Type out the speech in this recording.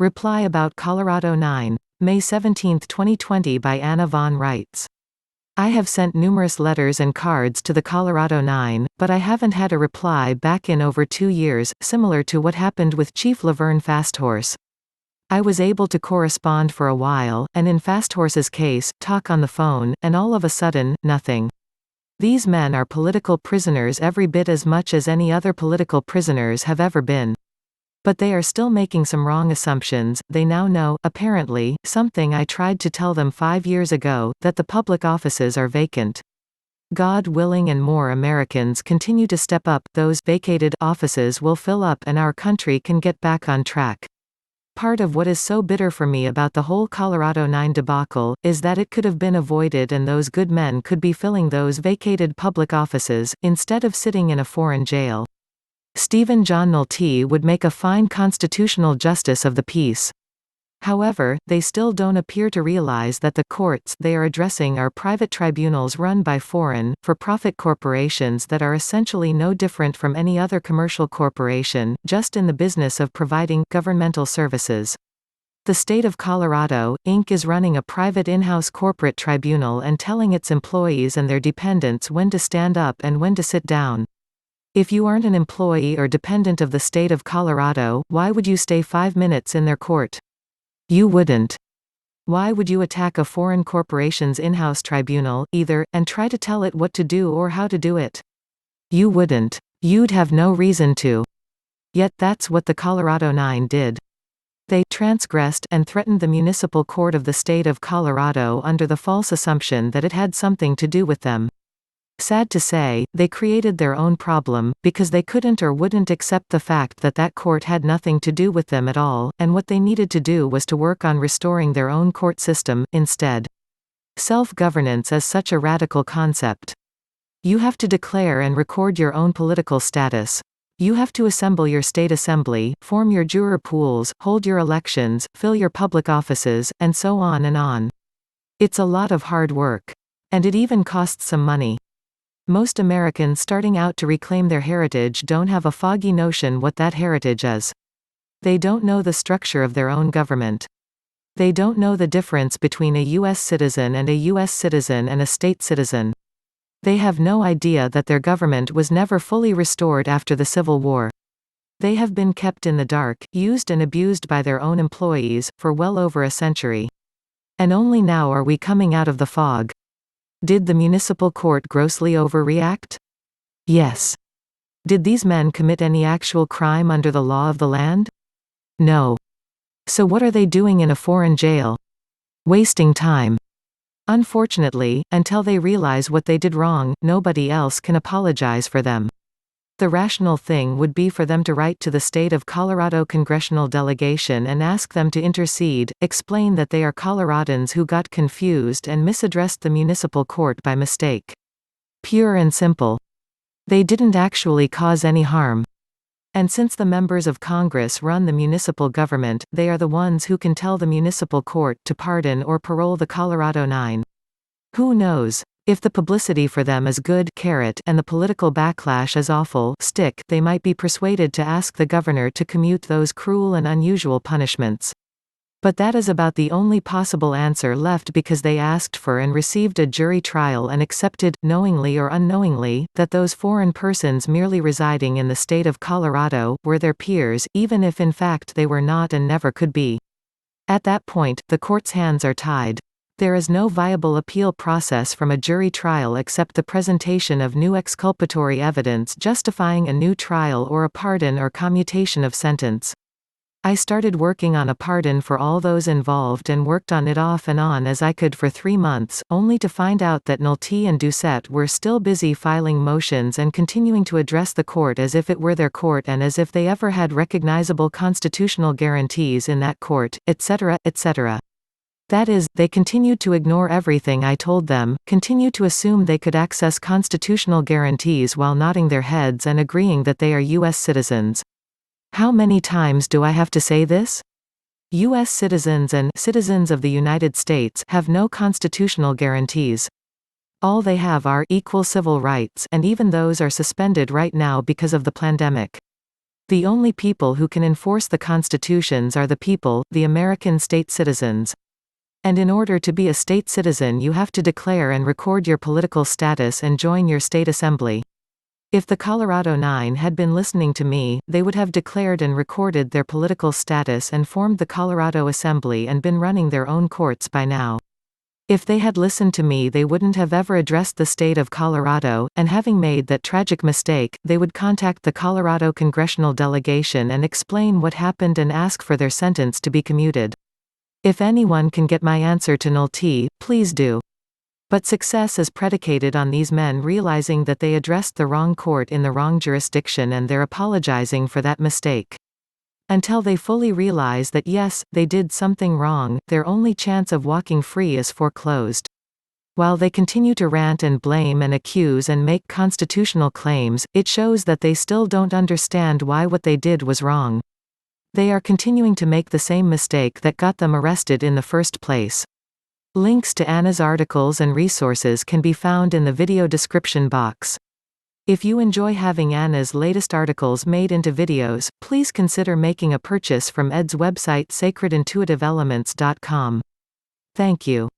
Reply about Colorado 9, May 17, 2020 by Anna von Reitz. I have sent numerous letters and cards to the Colorado Nine, but I haven't had a reply back in over 2 years, similar to what happened with Chief LaVern Fasthorse. I was able to correspond for a while, and in Fasthorse's case, talk on the phone, and all of a sudden, nothing. These men are political prisoners every bit as much as any other political prisoners have ever been. But they are still making some wrong assumptions. They now know, apparently, something I tried to tell them 5 years ago, that the public offices are vacant. God willing and more Americans continue to step up, those vacated offices will fill up and our country can get back on track. Part of what is so bitter for me about the whole Colorado Nine debacle, is that it could have been avoided and those good men could be filling those vacated public offices, instead of sitting in a foreign jail. Stephen John Nolte would make a fine constitutional justice of the peace. However, they still don't appear to realize that the courts they are addressing are private tribunals run by foreign, for-profit corporations that are essentially no different from any other commercial corporation, just in the business of providing governmental services. The state of Colorado, Inc. is running a private in-house corporate tribunal and telling its employees and their dependents when to stand up and when to sit down. If you aren't an employee or dependent of the state of Colorado, why would you stay 5 minutes in their court? You wouldn't. Why would you attack a foreign corporation's in-house tribunal, either, and try to tell it what to do or how to do it? You wouldn't. You'd have no reason to. Yet that's what the Colorado Nine did. They transgressed and threatened the municipal court of the state of Colorado under the false assumption that it had something to do with them. Sad to say, they created their own problem, because they couldn't or wouldn't accept the fact that that court had nothing to do with them at all, and what they needed to do was to work on restoring their own court system, instead. Self-governance is such a radical concept. You have to declare and record your own political status. You have to assemble your state assembly, form your juror pools, hold your elections, fill your public offices, and so on and on. It's a lot of hard work. And it even costs some money. Most Americans starting out to reclaim their heritage don't have a foggy notion what that heritage is. They don't know the structure of their own government. They don't know the difference between a U.S. citizen and a U.S. citizen and a state citizen. They have no idea that their government was never fully restored after the Civil War. They have been kept in the dark, used and abused by their own employees, for well over a century. And only now are we coming out of the fog. Did the municipal court grossly overreact? Yes. Did these men commit any actual crime under the law of the land? No. So what are they doing in a foreign jail? Wasting time. Unfortunately, until they realize what they did wrong, nobody else can apologize for them. The rational thing would be for them to write to the state of Colorado congressional delegation and ask them to intercede, explain that they are Coloradans who got confused and misaddressed the municipal court by mistake. Pure and simple. They didn't actually cause any harm. And since the members of Congress run the municipal government, they are the ones who can tell the municipal court to pardon or parole the Colorado Nine. Who knows? If the publicity for them is good carrot and the political backlash is awful stick, they might be persuaded to ask the governor to commute those cruel and unusual punishments. But that is about the only possible answer left because they asked for and received a jury trial and accepted, knowingly or unknowingly, that those foreign persons merely residing in the state of Colorado were their peers, even if in fact they were not and never could be. At that point, the court's hands are tied. There is no viable appeal process from a jury trial except the presentation of new exculpatory evidence justifying a new trial or a pardon or commutation of sentence. I started working on a pardon for all those involved and worked on it off and on as I could for 3 months, only to find out that Nolte and Doucette were still busy filing motions and continuing to address the court as if it were their court and as if they ever had recognizable constitutional guarantees in that court, etc., etc. That is, they continued to ignore everything I told them, continued to assume they could access constitutional guarantees while nodding their heads and agreeing that they are U.S. citizens. How many times do I have to say this? U.S. citizens and citizens of the United States have no constitutional guarantees. All they have are equal civil rights, and even those are suspended right now because of the pandemic. The only people who can enforce the constitutions are the people, the American state citizens. And in order to be a state citizen you have to declare and record your political status and join your state assembly. If the Colorado Nine had been listening to me, they would have declared and recorded their political status and formed the Colorado Assembly and been running their own courts by now. If they had listened to me they wouldn't have ever addressed the state of Colorado, and having made that tragic mistake, they would contact the Colorado congressional delegation and explain what happened and ask for their sentence to be commuted. If anyone can get my answer to Nolte, please do. But success is predicated on these men realizing that they addressed the wrong court in the wrong jurisdiction and they're apologizing for that mistake. Until they fully realize that yes, they did something wrong, their only chance of walking free is foreclosed. While they continue to rant and blame and accuse and make constitutional claims, it shows that they still don't understand why what they did was wrong. They are continuing to make the same mistake that got them arrested in the first place. Links to Anna's articles and resources can be found in the video description box. If you enjoy having Anna's latest articles made into videos, please consider making a purchase from Ed's website sacredintuitiveelements.com. Thank you.